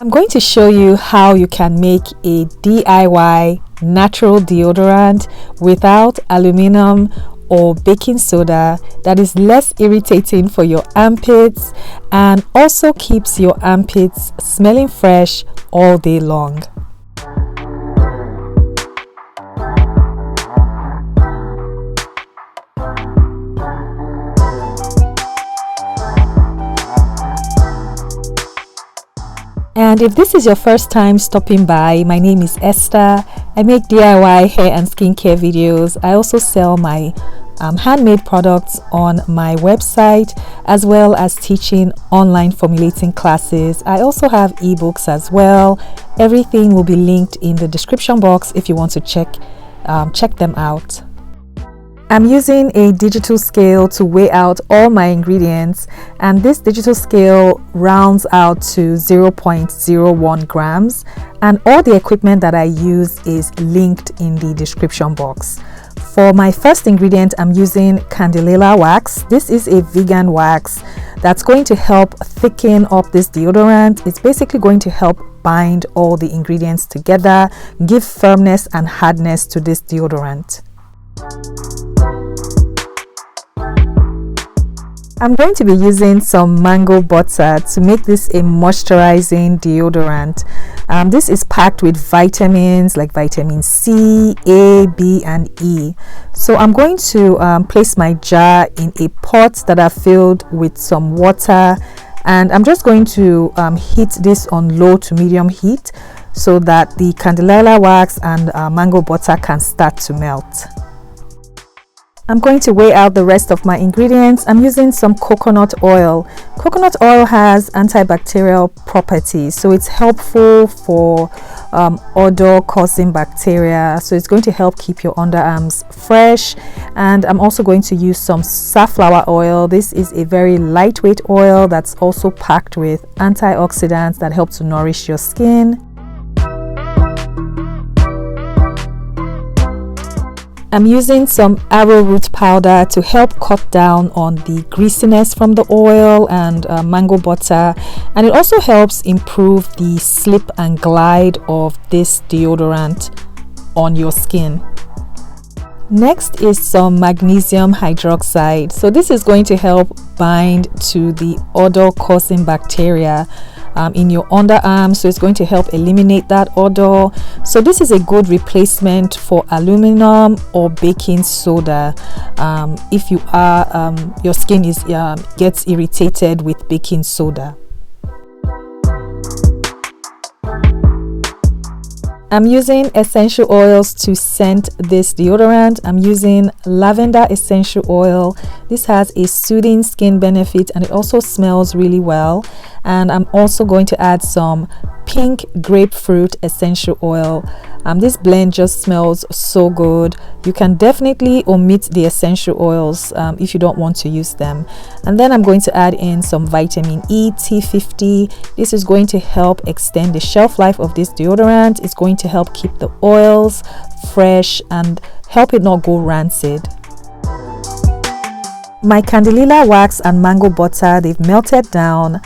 I'm going to show you how you can make a DIY natural deodorant without aluminum or baking soda that is less irritating for your armpits and also keeps your armpits smelling fresh all day long. And if this is your first time stopping by, my name is Esther. I make DIY hair and skincare videos. I also sell my handmade products on my website, as well as teaching online formulating classes. I also have ebooks as well. Everything will be linked in the description box if you want to check them out. I'm using a digital scale to weigh out all my ingredients, and this digital scale rounds out to 0.01 grams, and all the equipment that I use is linked in the description box. For my first ingredient, I'm using candelilla wax. This is a vegan wax that's going to help thicken up this deodorant. It's basically going to help bind all the ingredients together, give firmness and hardness to this deodorant. I'm going to be using some mango butter to make this a moisturizing deodorant. This is packed with vitamins like vitamin C, A, B, and E. So I'm going to place my jar in a pot that I've filled with some water, and I'm just going to heat this on low to medium heat so that the candelilla wax and mango butter can start to melt. I'm going to weigh out the rest of my ingredients. I'm using some coconut oil. Coconut oil has antibacterial properties, so it's helpful for odor-causing bacteria. So it's going to help keep your underarms fresh. And I'm also going to use some safflower oil. This is a very lightweight oil that's also packed with antioxidants that help to nourish your skin. I'm using some arrowroot powder to help cut down on the greasiness from the oil and mango butter, and it also helps improve the slip and glide of this deodorant on your skin. Next is some magnesium hydroxide. So this is going to help bind to the odor-causing bacteria in your underarm, so it's going to help eliminate that odor. So this is a good replacement for aluminum or baking soda if you are your skin is gets irritated with baking soda. I'm using essential oils to scent this deodorant. I'm using lavender essential oil. This has a soothing skin benefit and it also smells really well. And I'm also going to add some pink grapefruit essential oil. This blend just smells so good. You can definitely omit the essential oils if you don't want to use them. And then I'm going to add in some vitamin E T50. This is going to help extend the shelf life of this deodorant. It's going to help keep the oils fresh and help it not go rancid. My candelilla wax and mango butter, they've melted down.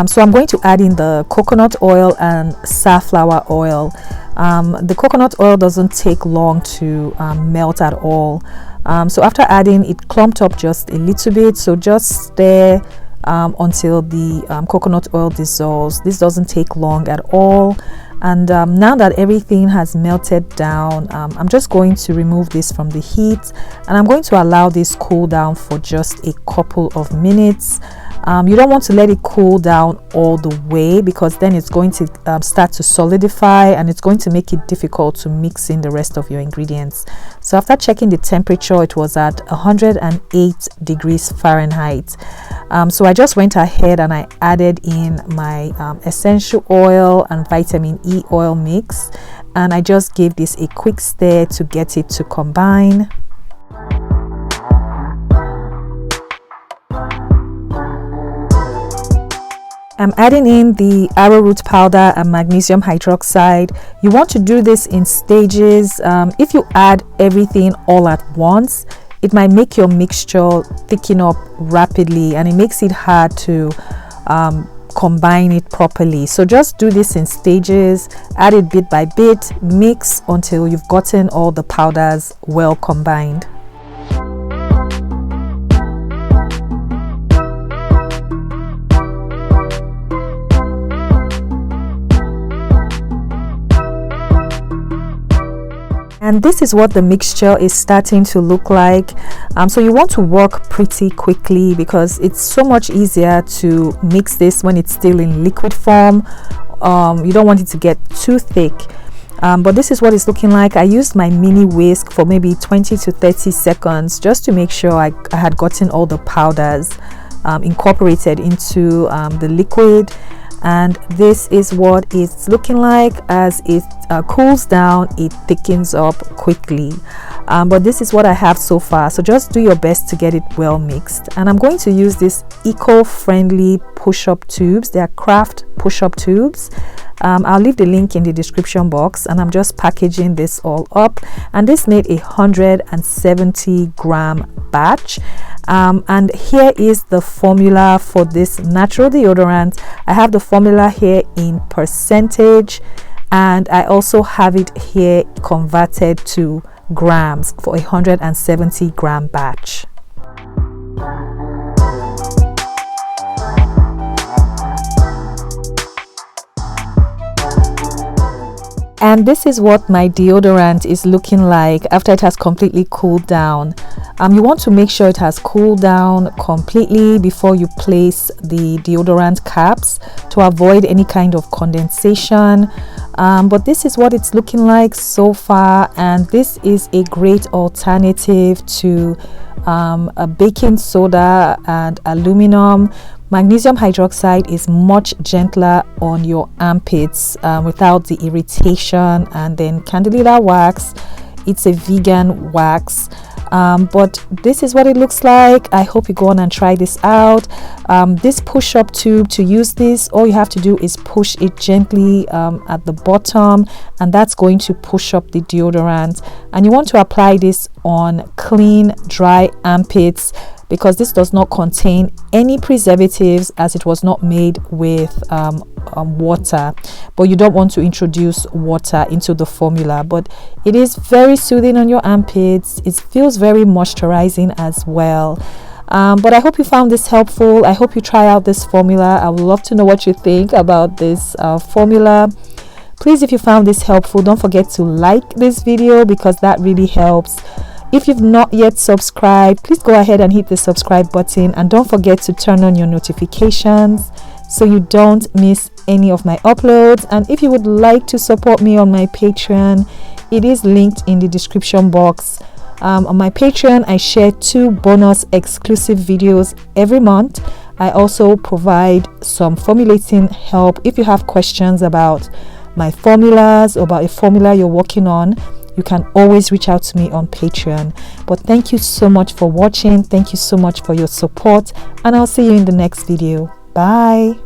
So I'm going to add in the coconut oil and safflower oil. The coconut oil doesn't take long to melt at all. So after adding, it clumped up just a little bit. So just stir until the coconut oil dissolves. This doesn't take long at all. And now that everything has melted down, I'm just going to remove this from the heat, and I'm going to allow this cool down for just a couple of minutes. You don't want to let it cool down all the way, because then it's going to start to solidify and it's going to make it difficult to mix in the rest of your ingredients. So after checking the temperature, it was at 108 degrees Fahrenheit. So I just went ahead and I added in my essential oil and vitamin E oil mix, and I just gave this a quick stir to get it to combine. I'm adding in the arrowroot powder and magnesium hydroxide. You want to do this in stages. If you add everything all at once, it might make your mixture thicken up rapidly, and it makes it hard to combine it properly. So just do this in stages, add it bit by bit, mix until you've gotten all the powders well combined. And this is what the mixture is starting to look like. So you want to work pretty quickly because it's so much easier to mix this when it's still in liquid form. You don't want it to get too thick. But this is what it's looking like. I used my mini whisk for maybe 20 to 30 seconds just to make sure I had gotten all the powders incorporated into the liquid. And this is what it's looking like. As it cools down, it thickens up quickly. But this is what I have so far, so just do your best to get it well mixed. And I'm going to use this eco-friendly push-up tubes. They are craft push-up tubes. I'll leave the link in the description box, and I'm just packaging this all up. And this made a 170 gram batch. And here is the formula for this natural deodorant. I have the formula here in percentage, and I also have it here converted to grams for a 170 gram batch. And this is what my deodorant is looking like after it has completely cooled down. You want to make sure it has cooled down completely before you place the deodorant caps to avoid any kind of condensation. But this is what it's looking like so far, and this is a great alternative to a baking soda and aluminum. Magnesium hydroxide is much gentler on your armpits without the irritation. And then Candelilla wax, it's a vegan wax. But this is what it looks like. I hope you go on and try this out. This push-up tube, to use this, all you have to do is push it gently at the bottom, and that's going to push up the deodorant. And you want to apply this on clean, dry armpits, because this does not contain any preservatives, as it was not made with water. But you don't want to introduce water into the formula. But it is very soothing on your armpits. It feels very moisturizing as well. But I hope you found this helpful. I hope you try out this formula. I would love to know what you think about this formula. Please, if you found this helpful, don't forget to like this video, because that really helps. If you've not yet subscribed, please go ahead and hit the subscribe button, and don't forget to turn on your notifications so you don't miss any of my uploads. And if you would like to support me on my Patreon, it is linked in the description box. On my Patreon, I share 2 bonus exclusive videos every month. I also provide some formulating help. If you have questions about my formulas or about a formula you're working on, you can always reach out to me on Patreon. But thank you so much for watching. Thank you so much for your support, and I'll see you in the next video. Bye.